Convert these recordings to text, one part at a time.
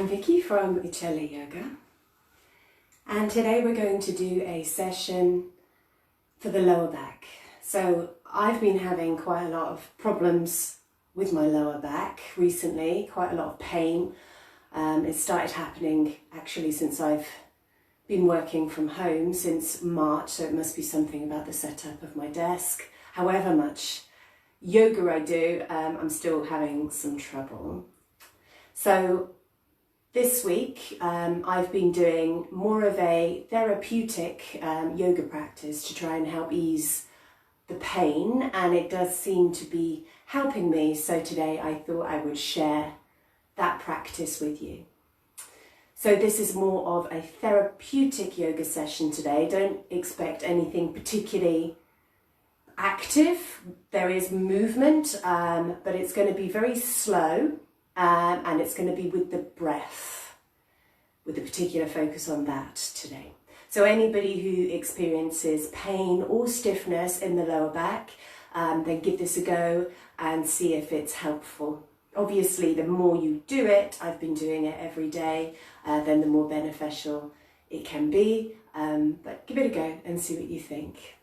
I'm Vicky from Yin Yoga, and today we're going to do a session for the lower back. So I've been having quite a lot of problems with my lower back recently, quite a lot of pain. It started happening actually since I've been working from home since March, so it must be something about the setup of my desk. However much yoga I do, I'm still having some trouble. So this week I've been doing more of a therapeutic yoga practice to try and help ease the pain, and it does seem to be helping me. So today I thought I would share that practice with you. So this is more of a therapeutic yoga session today. Don't expect anything particularly active. There is movement, but it's going to be very slow. And it's going to be with the breath, with a particular focus on that today. So anybody who experiences pain or stiffness in the lower back, then give this a go and see if it's helpful. Obviously, the more you do it, I've been doing it every day, then the more beneficial it can be. But give it a go and see what you think.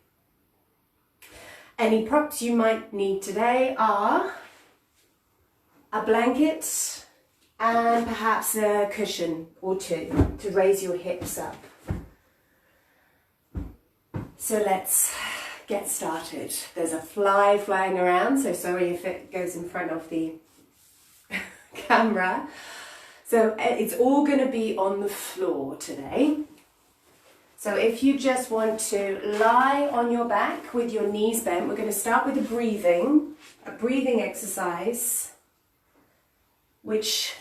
Any props you might need today are a blanket and perhaps a cushion or two to raise your hips up. So let's get started. There's a fly flying around, so sorry if it goes in front of the camera. So it's all going to be on the floor today. So if you just want to lie on your back with your knees bent, we're going to start with a breathing exercise, which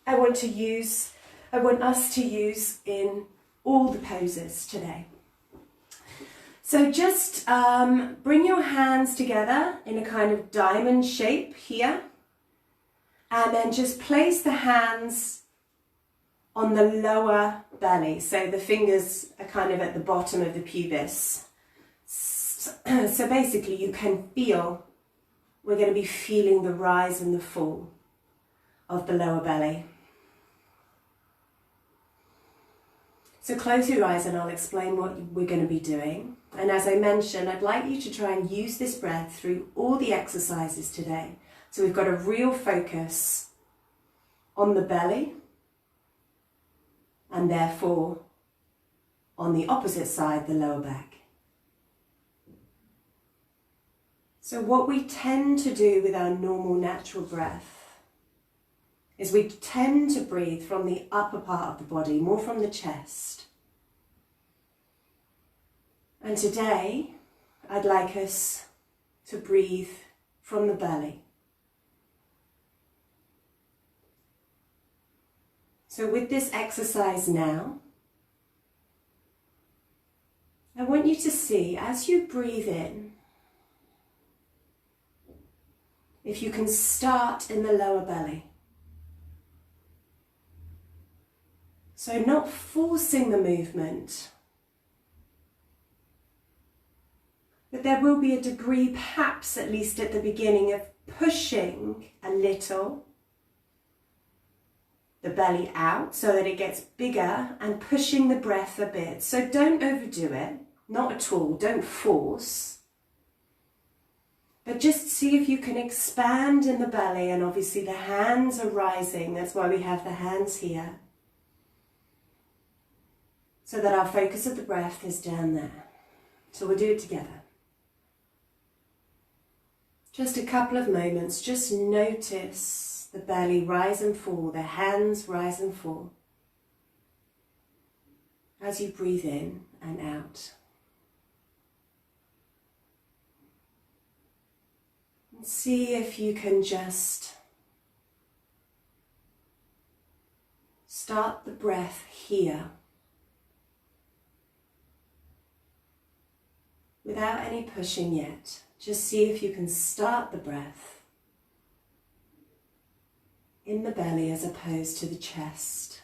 I want us to use in all the poses today. So just bring your hands together in a kind of diamond shape here, and then just place the hands on the lower belly. So the fingers are kind of at the bottom of the pubis. So basically you can feel, we're going to be feeling the rise and the fall of the lower belly. So close your eyes and I'll explain what we're going to be doing. And as I mentioned, I'd like you to try and use this breath through all the exercises today. So we've got a real focus on the belly and therefore on the opposite side, the lower back. So what we tend to do with our normal natural breath is we tend to breathe from the upper part of the body, more from the chest. And today, I'd like us to breathe from the belly. So with this exercise now, I want you to see, as you breathe in, if you can start in the lower belly. So not forcing the movement, but there will be a degree, perhaps at least at the beginning, of pushing a little the belly out so that it gets bigger and pushing the breath a bit. So don't overdo it, not at all, don't force. But just see if you can expand in the belly, and obviously the hands are rising, that's why we have the hands here. So that our focus of the breath is down there. So we'll do it together. Just a couple of moments, just notice the belly rise and fall, the hands rise and fall as you breathe in and out. And see if you can just start the breath here, without any pushing yet. Just see if you can start the breath in the belly as opposed to the chest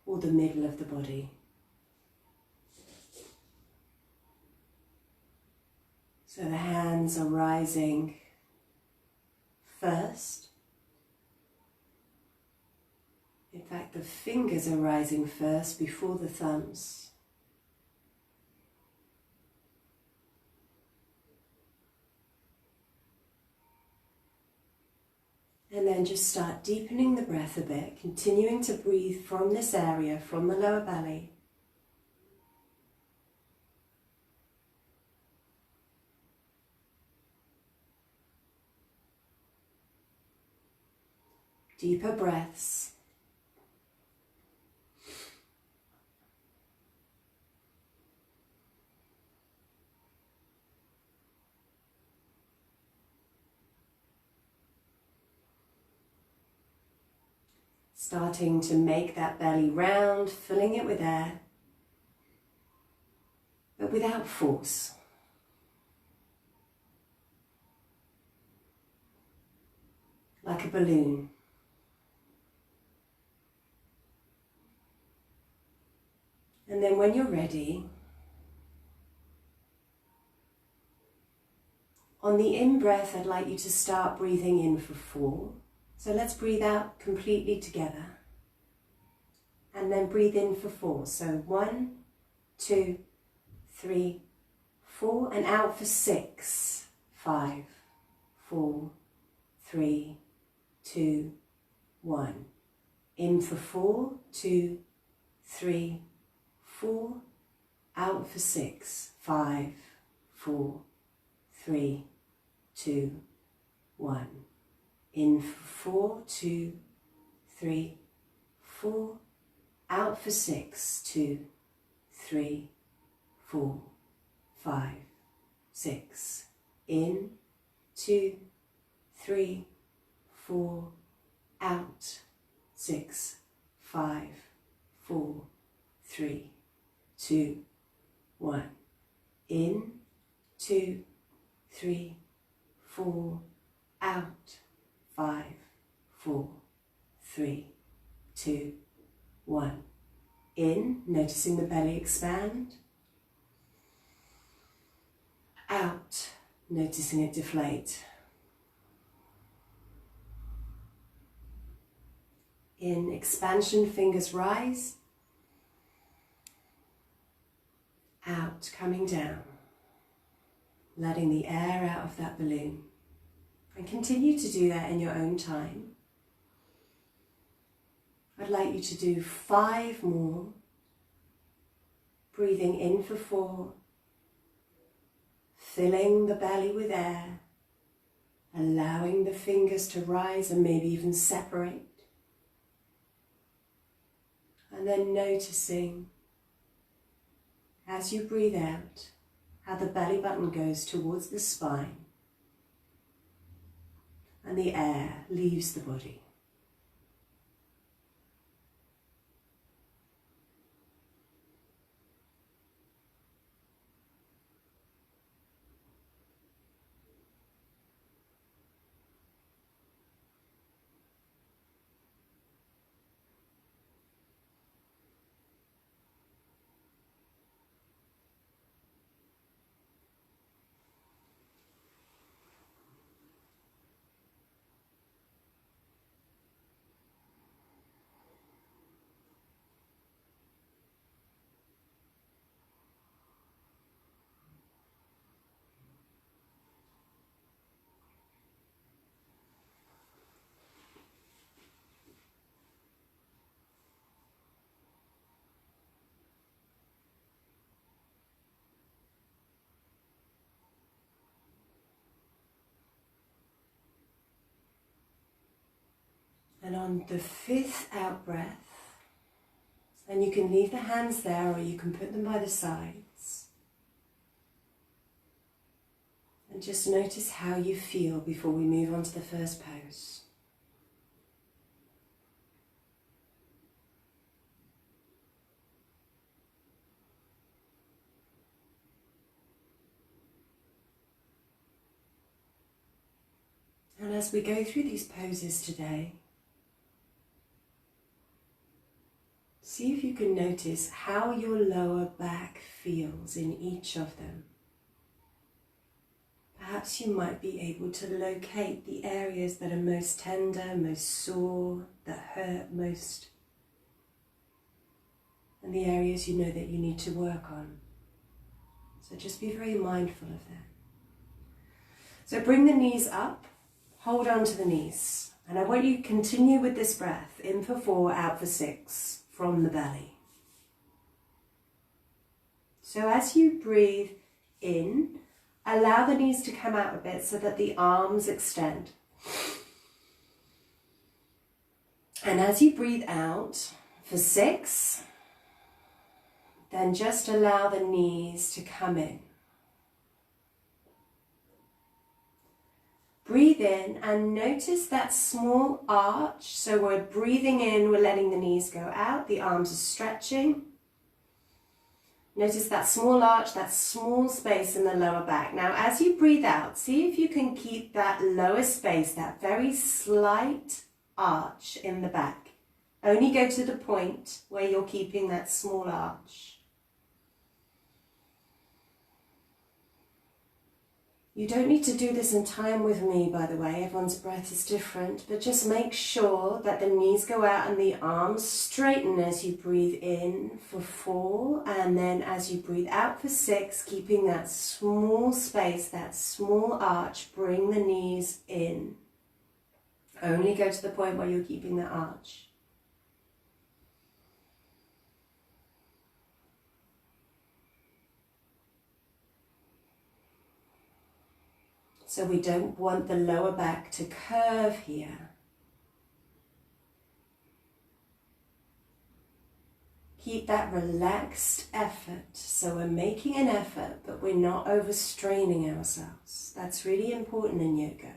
or the middle of the body. So the hands are rising first, In fact, the fingers are rising first before the thumbs. And then just start deepening the breath a bit, continuing to breathe from this area, from the lower belly. Deeper breaths. Starting to make that belly round, filling it with air, but without force. Like a balloon. And then when you're ready, on the in-breath, I'd like you to start breathing in for 4. So let's breathe out completely together. And then breathe in for 4. So 1, 2, 3, 4. And out for 6, 5, 4, 3, 2, 1. In for 4, 2, 3, 4. Out for 6, 5, 4, 3, 2, 1. In for 4, 2, 3, 4. Out for 6, 2, 3, 4, 5, 6. In, 2, 3, 4. Out, 6, 5, 4, 3, 2, 1. In, 2, 3, 4. Out, 5, 4, 3, 2, 1. In, noticing the belly expand. Out, noticing it deflate. In, expansion, fingers rise. Out, coming down. Letting the air out of that balloon. And continue to do that in your own time. I'd like you to do 5 more. Breathing in for 4. Filling the belly with air. Allowing the fingers to rise and maybe even separate. And then noticing, as you breathe out, how the belly button goes towards the spine. And the air leaves the body. And on the 5th out breath, and you can leave the hands there or you can put them by the sides. And just notice how you feel before we move on to the first pose. And as we go through these poses today, see if you can notice how your lower back feels in each of them. Perhaps you might be able to locate the areas that are most tender, most sore, that hurt most. and the areas you know that you need to work on. So just be very mindful of that. So bring the knees up, hold on to the knees. And I want you to continue with this breath, in for 4, out for 6, from the belly. So as you breathe in, allow the knees to come out a bit so that the arms extend. And as you breathe out for 6, then just allow the knees to come in. Breathe in and notice that small arch. So we're breathing in, we're letting the knees go out, the arms are stretching. Notice that small arch, that small space in the lower back. Now as you breathe out, see if you can keep that lower space, that very slight arch in the back. Only go to the point where you're keeping that small arch. You don't need to do this in time with me, by the way. Everyone's breath is different, but just make sure that the knees go out and the arms straighten as you breathe in for 4, and then as you breathe out for 6, keeping that small space, that small arch, bring the knees in. Only go to the point where you're keeping the arch. So we don't want the lower back to curve here. Keep that relaxed effort. So we're making an effort, but we're not overstraining ourselves. That's really important in yoga.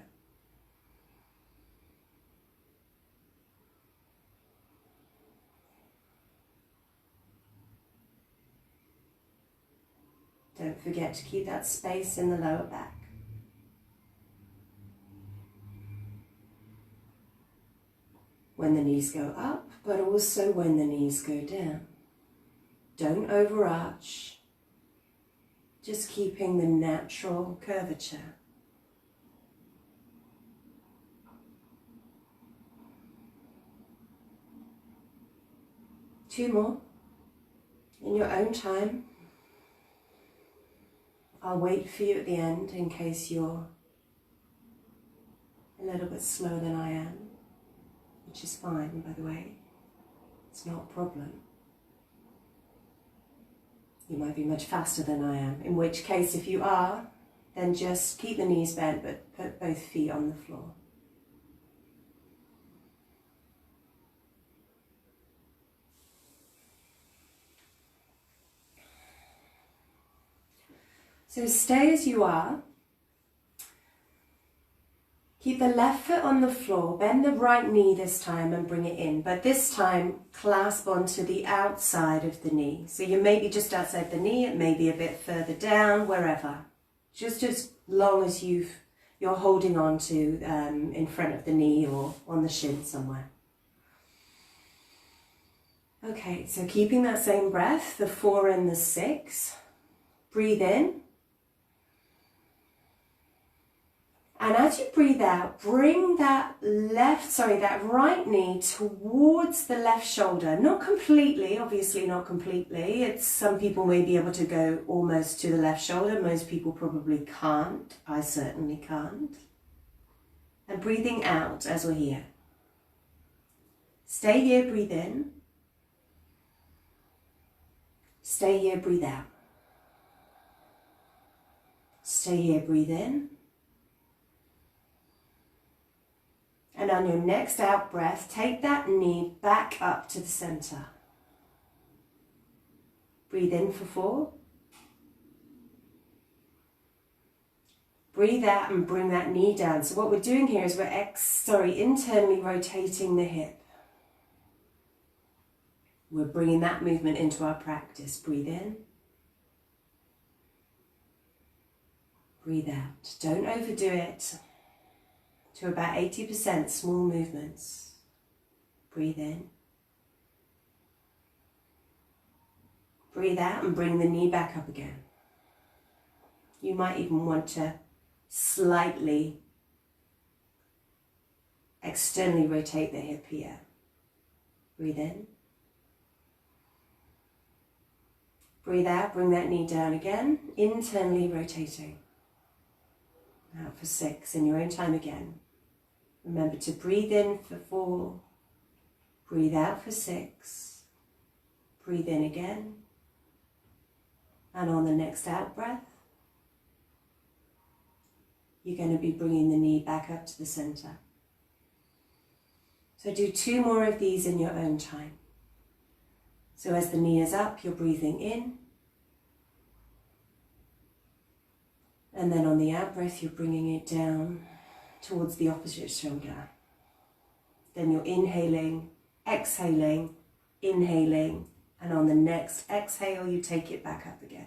Don't forget to keep that space in the lower back. When the knees go up, but also when the knees go down. Don't overarch, just keeping the natural curvature. Two more, in your own time. I'll wait for you at the end in case you're a little bit slower than I am. Which is fine, by the way. It's not a problem. You might be much faster than I am, in which case, if you are, then just keep the knees bent, but put both feet on the floor. So stay as you are. Keep the left foot on the floor, bend the right knee this time and bring it in, but this time clasp onto the outside of the knee. So you may be just outside the knee, it may be a bit further down, wherever. Just as long as you're holding on to in front of the knee or on the shin somewhere. Okay, so keeping that same breath, the 4 and the 6. Breathe in. And as you breathe out, bring that right knee towards the left shoulder. Not completely, obviously not completely. Some people may be able to go almost to the left shoulder. Most people probably can't. I certainly can't. And breathing out as we're here. Stay here, breathe in. Stay here, breathe out. Stay here, breathe in. And on your next out breath, take that knee back up to the center. Breathe in for 4. Breathe out and bring that knee down. So what we're doing here is we're internally rotating the hip. We're bringing that movement into our practice. Breathe in. Breathe out. Don't overdo it. To about 80% small movements. Breathe in. Breathe out and bring the knee back up again. You might even want to slightly externally rotate the hip here. Breathe in. Breathe out, bring that knee down again, internally rotating. Out for 6, in your own time again. Remember to breathe in for 4, breathe out for 6, breathe in again, and on the next out breath, you're going to be bringing the knee back up to the center. So do 2 more of these in your own time. So as the knee is up, you're breathing in, and then on the out breath, you're bringing it down towards the opposite shoulder. Then you're inhaling, exhaling, inhaling, and on the next exhale, you take it back up again.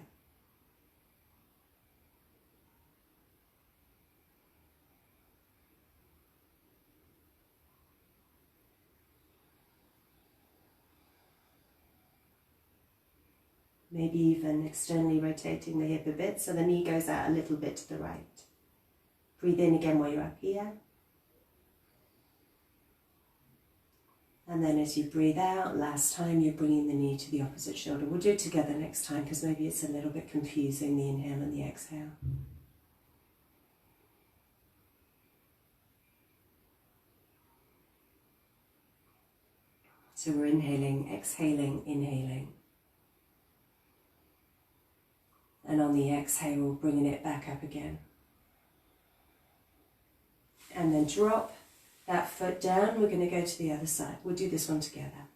Maybe even externally rotating the hip a bit so the knee goes out a little bit to the right. Breathe in again while you're up here. And then as you breathe out, last time you're bringing the knee to the opposite shoulder. We'll do it together next time because maybe it's a little bit confusing, the inhale and the exhale. So we're inhaling, exhaling, inhaling. And on the exhale, bringing it back up again. And then drop that foot down. We're going to go to the other side. We'll do this one together.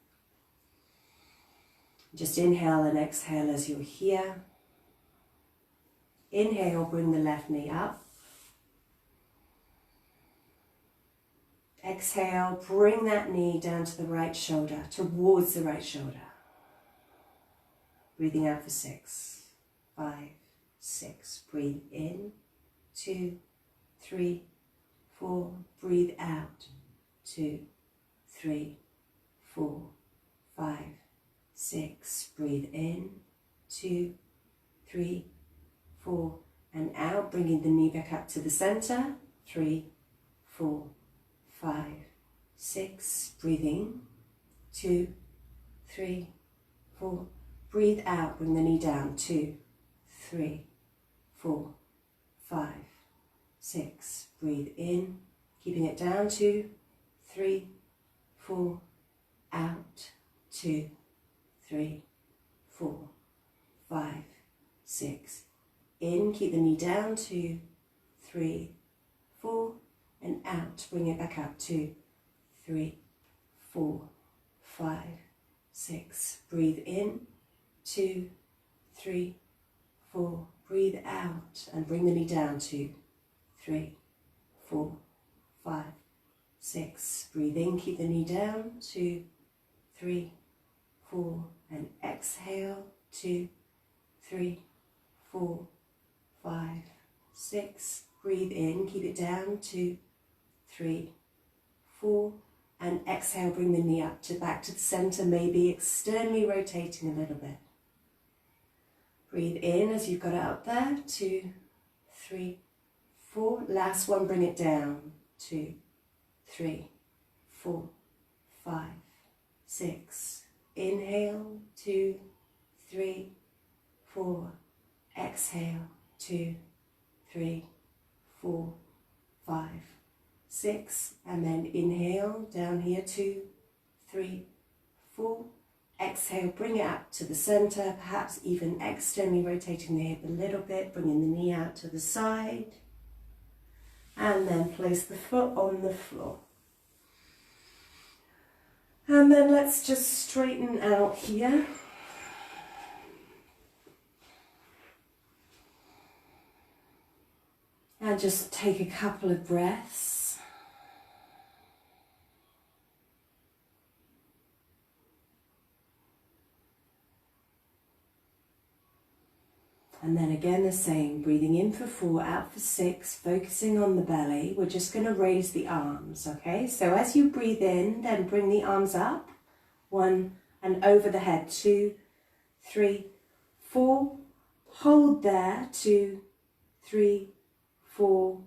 Just inhale and exhale as you're here. Inhale, bring the left knee up. Exhale, bring that knee down to the right shoulder, towards the right shoulder. Breathing out for 6. 5, 6, breathe in, 2, 3, 4, breathe out, 2, 3, 4, 5, 6, breathe in, 2, 3, 4, and out, bringing the knee back up to the center, 3, 4, 5, 6, breathing, 2, 3, 4, breathe out, bring the knee down, 2, 3, 4, 5, 6. Breathe in, keeping it down, 2, 3, 4, out, 2, 3, 4, 5, 6. In, keep the knee down, 2, 3, 4, and out. Bring it back up, 2, 3, 4, 5, 6. Breathe in, 2, 3, 4, breathe out and bring the knee down, 2, 3, 4, 5, 6. Breathe in, keep the knee down, 2, 3, 4, and exhale, 2, 3, 4, 5, 6. Breathe in, keep it down, 2, 3, 4, and exhale, bring the knee up to back to the center, maybe externally rotating a little bit. Breathe in as you've got it up there, 2, 3, 4. Last one, bring it down, 2, 3, 4, 5, 6. Inhale, 2, 3, 4. Exhale, 2, 3, 4, 5, 6. And then inhale, down here, 2, 3, 4. Exhale, bring it up to the center, perhaps even externally rotating the hip a little bit, bringing the knee out to the side. And then place the foot on the floor. And then let's just straighten out here. And just take a couple of breaths. And then again the same, breathing in for 4, out for 6, focusing on the belly. We're just going to raise the arms, okay? So as you breathe in, then bring the arms up, 1, and over the head, 2, 3, 4. Hold there, 2, 3, 4,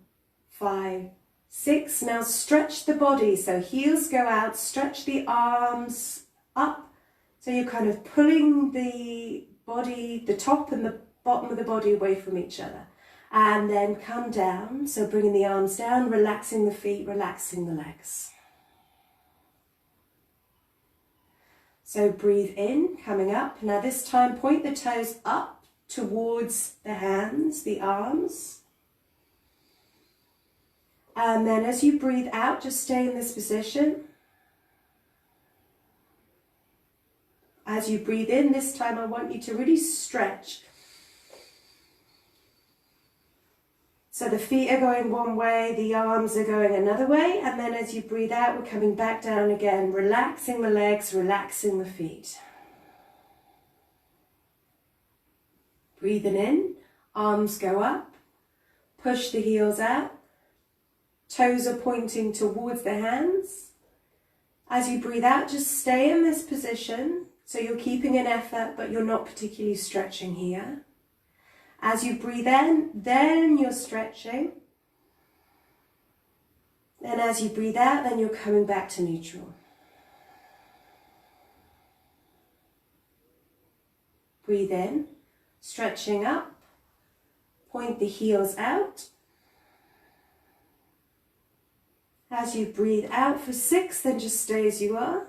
5, 6. Now stretch the body, so heels go out, stretch the arms up. So you're kind of pulling the body, the top and the bottom of the body away from each other. And then come down, so bringing the arms down, relaxing the feet, relaxing the legs. So breathe in, coming up. Now this time point the toes up towards the hands, the arms. And then as you breathe out, just stay in this position. As you breathe in, this time I want you to really stretch. So the feet are going one way, the arms are going another way, and then as you breathe out, we're coming back down again, relaxing the legs, relaxing the feet. Breathing in, arms go up, push the heels out, toes are pointing towards the hands. As you breathe out, just stay in this position, so you're keeping an effort, but you're not particularly stretching here. As you breathe in, then you're stretching. And as you breathe out, then you're coming back to neutral. Breathe in, stretching up. Point the heels out. As you breathe out for 6, then just stay as you are.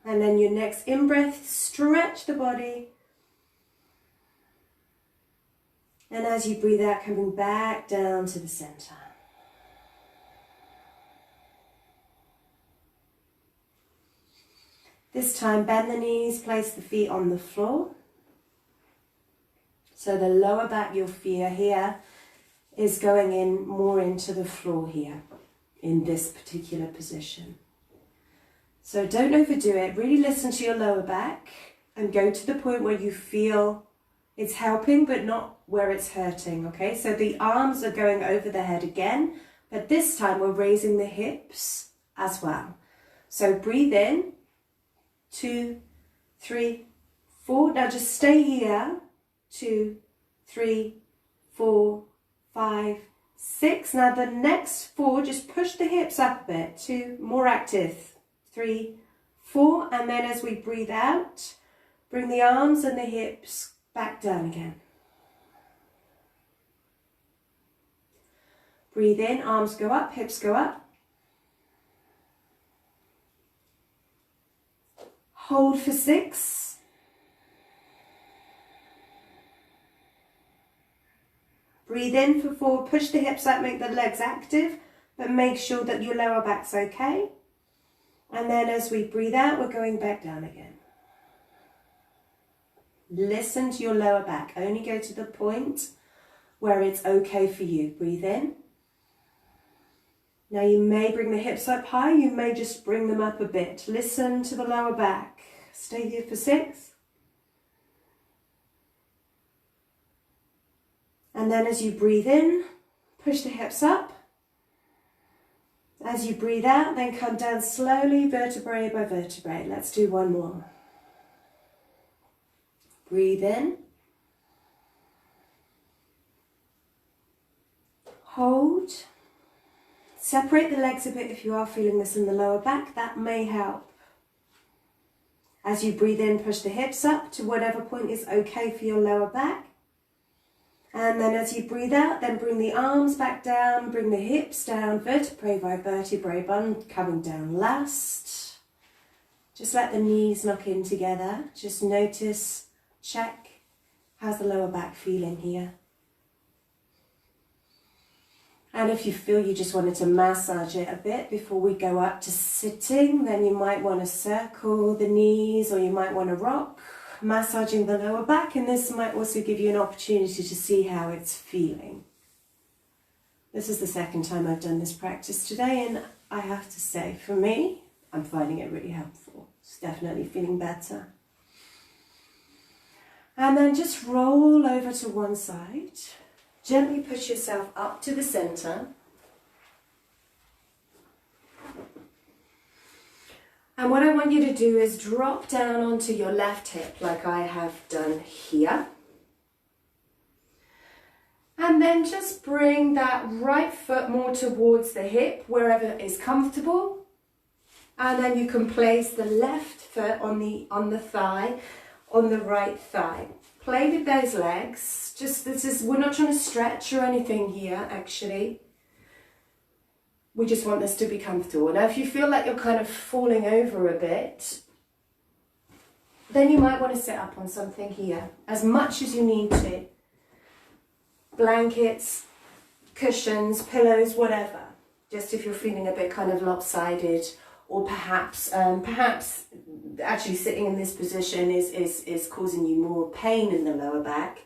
And then your next in-breath, stretch the body. And as you breathe out, coming back down to the center. This time, bend the knees, place the feet on the floor. So the lower back you'll feel here is going in more into the floor here, in this particular position. So don't overdo it. Really listen to your lower back and go to the point where you feel it's helping, but not where it's hurting, okay? So the arms are going over the head again, but this time we're raising the hips as well. So breathe in, 2, 3, 4. Now just stay here, 2, 3, 4, 5, 6. Now the next 4, just push the hips up a bit, 2, more active, 3, 4. And then as we breathe out, bring the arms and the hips back down again. Breathe in, arms go up, hips go up. Hold for 6. Breathe in for 4, push the hips up, make the legs active, but make sure that your lower back's okay. And then as we breathe out, we're going back down again. Listen to your lower back. Only go to the point where it's okay for you. Breathe in. Now you may bring the hips up high, you may just bring them up a bit. Listen to the lower back. Stay here for 6. And then as you breathe in, push the hips up. As you breathe out, then come down slowly, vertebrae by vertebrae. Let's do one more. Breathe in. Hold. Separate the legs a bit if you are feeling this in the lower back. That may help. As you breathe in, push the hips up to whatever point is okay for your lower back. And then as you breathe out, then bring the arms back down, bring the hips down, vertebrae by vertebrae, bun coming down last. Just let the knees knock in together. Just notice, check, how's the lower back feeling here? And if you feel you just wanted to massage it a bit before we go up to sitting, then you might want to circle the knees or you might want to rock, massaging the lower back, and this might also give you an opportunity to see how it's feeling. This is the second time I've done this practice today, and I have to say, for me, I'm finding it really helpful. It's definitely feeling better. And then just roll over to one side. Gently push yourself up to the center. And what I want you to do is drop down onto your left hip like I have done here. And then just bring that right foot more towards the hip, wherever is comfortable. And then you can place the left foot on the thigh, on the right thigh. Play with those legs. We're not trying to stretch or anything here, actually. We just want this to be comfortable. Now, if you feel like you're kind of falling over a bit, then you might want to sit up on something here, as much as you need to. Blankets, cushions, pillows, whatever. Just if you're feeling a bit kind of lopsided, or perhaps actually sitting in this position is causing you more pain in the lower back,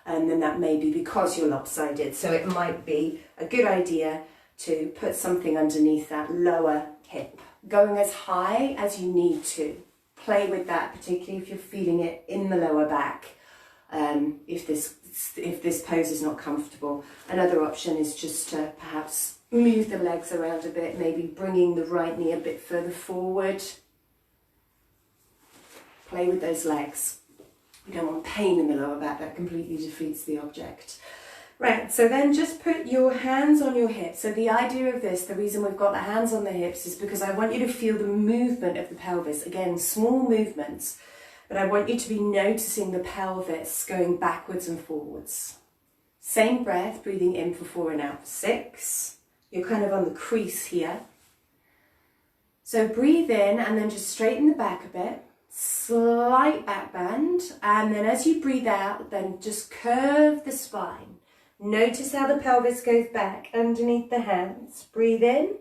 then that may be because you're lopsided. So it might be a good idea to put something underneath that lower hip, going as high as you need to. Play with that, particularly if you're feeling it in the lower back, if this pose is not comfortable. Another option is just to perhaps move the legs around a bit, maybe bringing the right knee a bit further forward. Play with those legs. We don't want pain in the lower back, that completely defeats the object. Right, so then just put your hands on your hips. So the idea of this, the reason we've got the hands on the hips is because I want you to feel the movement of the pelvis. Again, small movements, but I want you to be noticing the pelvis going backwards and forwards. Same breath, breathing in for 4 and out for 6. You're kind of on the crease here. So breathe in and then just straighten the back a bit. Slight back bend. And then as you breathe out, then just curve the spine. Notice how the pelvis goes back underneath the hands. Breathe in.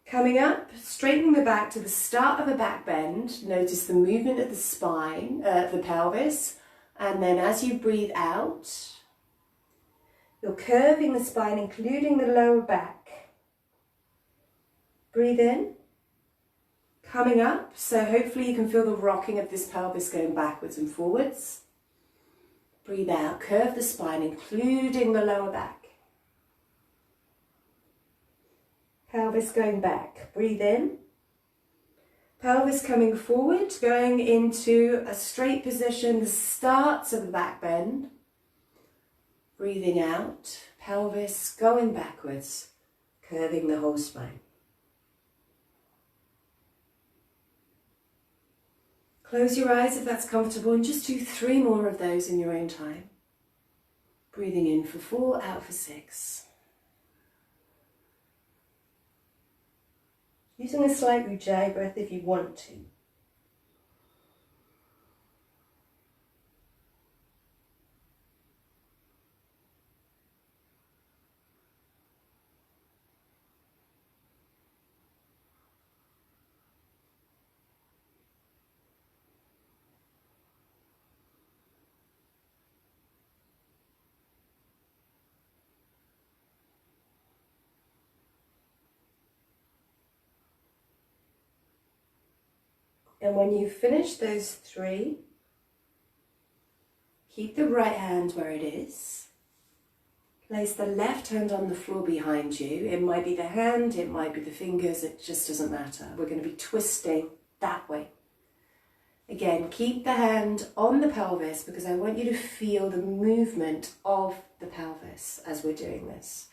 Coming up, straightening the back to the start of a back bend. Notice the movement of the spine, the pelvis. And then as you breathe out, you're curving the spine, including the lower back. Breathe in. Coming up, so hopefully you can feel the rocking of this pelvis going backwards and forwards. Breathe out, curve the spine, including the lower back. Pelvis going back. Breathe in. Pelvis coming forward, going into a straight position, the starts of the back bend. Breathing out, pelvis going backwards, curving the whole spine. Close your eyes if that's comfortable and just do 3 more of those in your own time. Breathing in for 4, out for 6. Using a slight ujjayi breath if you want to. And when you finish those 3, keep the right hand where it is. Place the left hand on the floor behind you. It might be the hand, it might be the fingers, it just doesn't matter. We're going to be twisting that way. Again, keep the hand on the pelvis because I want you to feel the movement of the pelvis as we're doing this.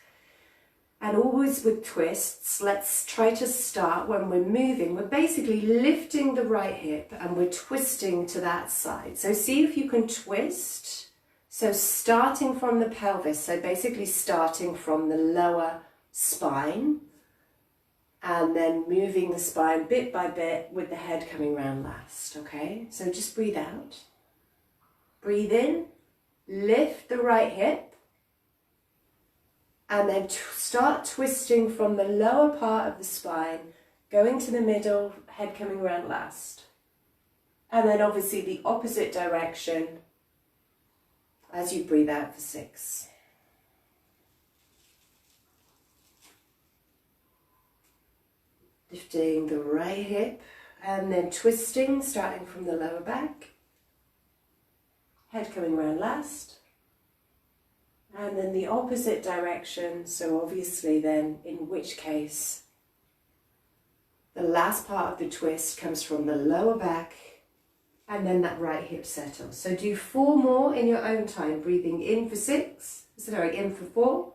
And always with twists, let's try to start when we're moving. We're basically lifting the right hip and we're twisting to that side. So see if you can twist. So starting from the pelvis, so basically starting from the lower spine and then moving the spine bit by bit with the head coming round last, okay? So just breathe out. Breathe in, lift the right hip. And then start twisting from the lower part of the spine, going to the middle, head coming around last. And then obviously the opposite direction as you breathe out for 6. Lifting the right hip and then twisting, starting from the lower back. Head coming around last. And then the opposite direction, so obviously then, in which case, the last part of the twist comes from the lower back, and then that right hip settles. So do 4 more in your own time, breathing in for 6, in for 4,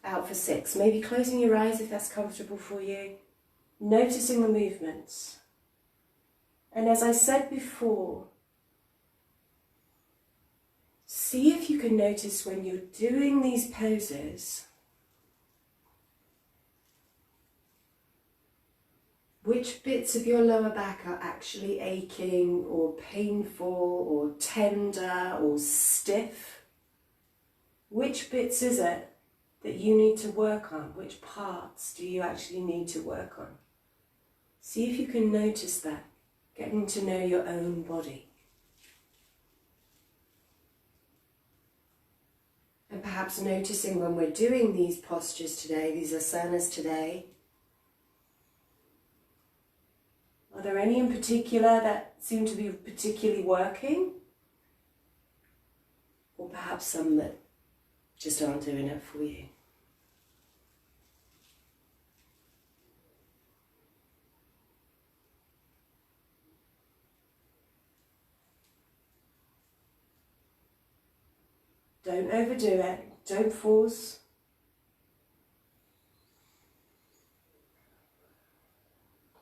out for 6. Maybe closing your eyes if that's comfortable for you, noticing the movements. And as I said before, see if you can notice when you're doing these poses, which bits of your lower back are actually aching or painful or tender or stiff. Which bits is it that you need to work on? Which parts do you actually need to work on? See if you can notice that, getting to know your own body. And perhaps noticing when we're doing these postures today, these asanas today, are there any in particular that seem to be particularly working? Or perhaps some that just aren't doing it for you? Don't overdo it, don't force.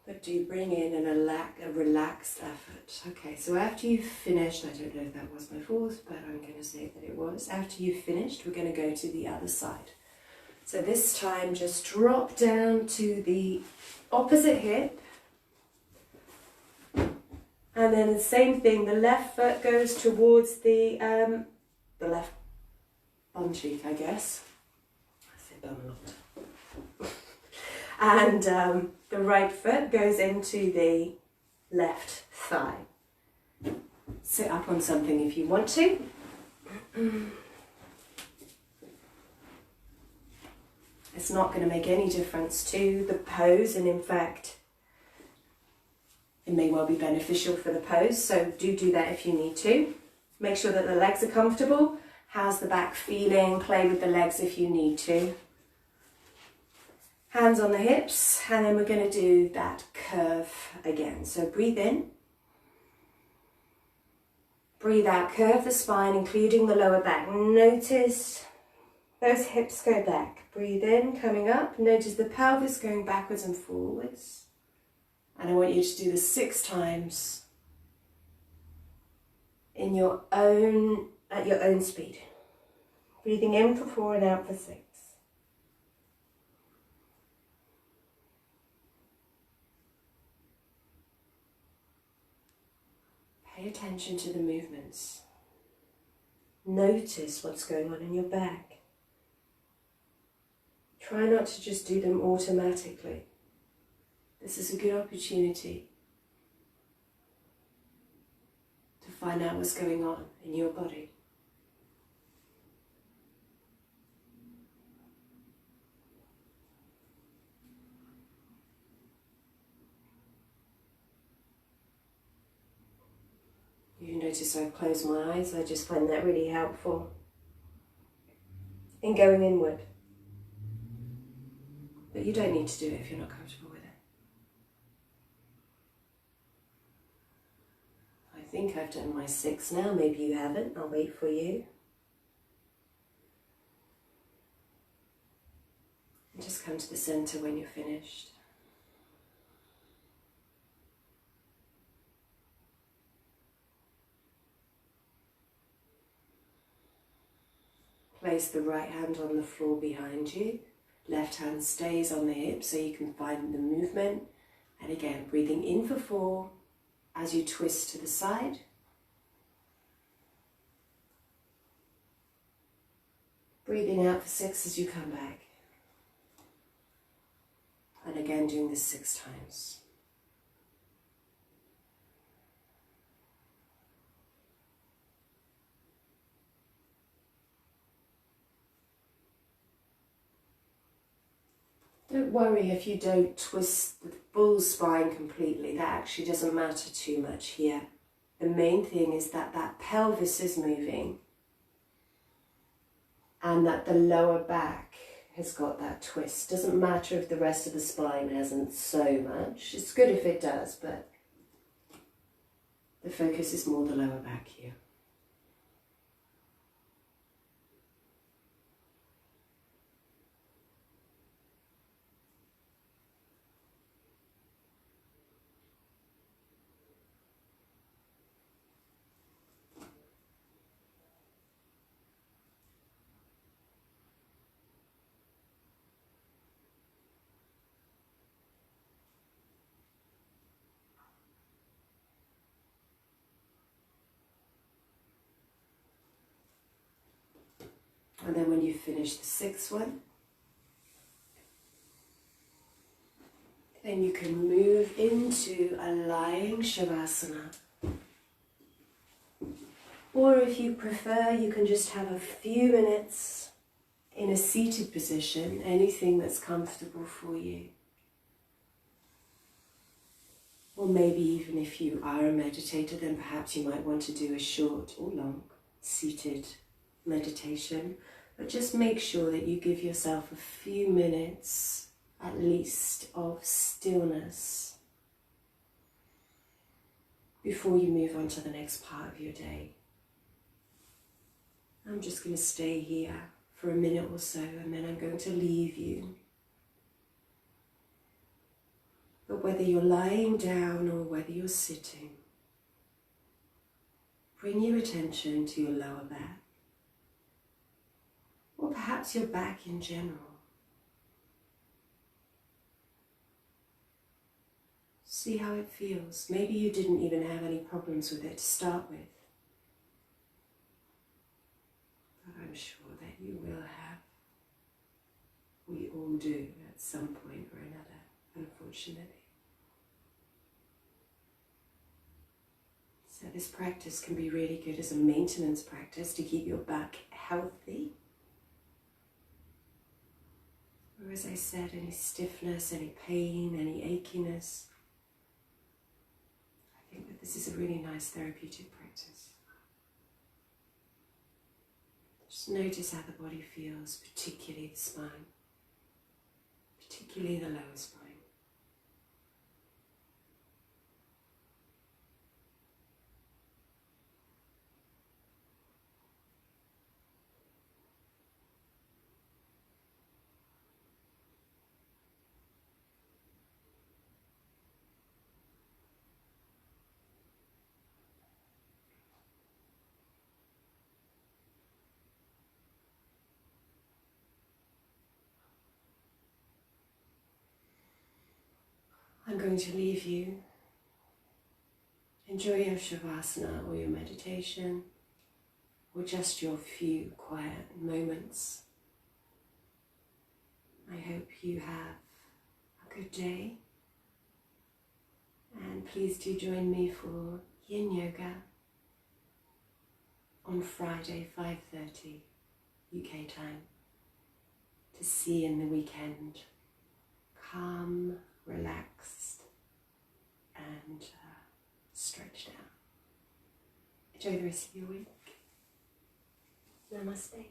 But do bring in a relaxed effort. Okay, so after you've finished, I don't know if that was my fourth, but I'm going to say that it was. After you've finished, we're going to go to the other side. So this time, just drop down to the opposite hip. And then the same thing, the left foot goes towards the left bum cheek, I guess. I say bum a lot. And the right foot goes into the left thigh. Sit up on something if you want to. It's not going to make any difference to the pose, and in fact, it may well be beneficial for the pose, so do that if you need to. Make sure that the legs are comfortable. How's the back feeling? Play with the legs if you need to. Hands on the hips, and then we're going to do that curve again. So breathe in. Breathe out, curve the spine, including the lower back. Notice those hips go back. Breathe in, coming up. Notice the pelvis going backwards and forwards. And I want you to do this 6 times in your own, at your own speed. Breathing in for 4 and out for 6. Pay attention to the movements. Notice what's going on in your back. Try not to just do them automatically. This is a good opportunity to find out what's going on in your body. You notice I've closed my eyes. I just find that really helpful in going inward. But you don't need to do it if you're not comfortable with it. I think I've done my 6 now. Maybe you haven't. I'll wait for you. And just come to the center when you're finished. Place the right hand on the floor behind you. Left hand stays on the hip so you can find the movement. And again, breathing in for 4 as you twist to the side. Breathing out for 6 as you come back. And again, doing this 6 times. Don't worry if you don't twist the full spine completely. That actually doesn't matter too much here. The main thing is that that pelvis is moving and that the lower back has got that twist. Doesn't matter if the rest of the spine hasn't so much. It's good if it does, but the focus is more the lower back here. And then when you finish the 6th one, then you can move into a lying Shavasana. Or if you prefer, you can just have a few minutes in a seated position, anything that's comfortable for you. Or maybe even if you are a meditator, then perhaps you might want to do a short or long seated meditation. But just make sure that you give yourself a few minutes at least of stillness before you move on to the next part of your day. I'm just going to stay here for a minute or so, and then I'm going to leave you. But whether you're lying down or whether you're sitting, bring your attention to your lower back, or perhaps your back in general. See how it feels. Maybe you didn't even have any problems with it to start with. But I'm sure that you will have. We all do at some point or another, unfortunately. So this practice can be really good as a maintenance practice to keep your back healthy. Or as I said, any stiffness, any pain, any achiness. I think that this is a really nice therapeutic practice. Just notice how the body feels, particularly the spine, particularly the lower spine. I'm going to leave you. Enjoy your Shavasana or your meditation, or just your few quiet moments. I hope you have a good day, and please do join me for Yin Yoga on Friday, 5:30 UK time, to see in the weekend, calm, relaxed and stretched out. Enjoy the rest of your week. Namaste.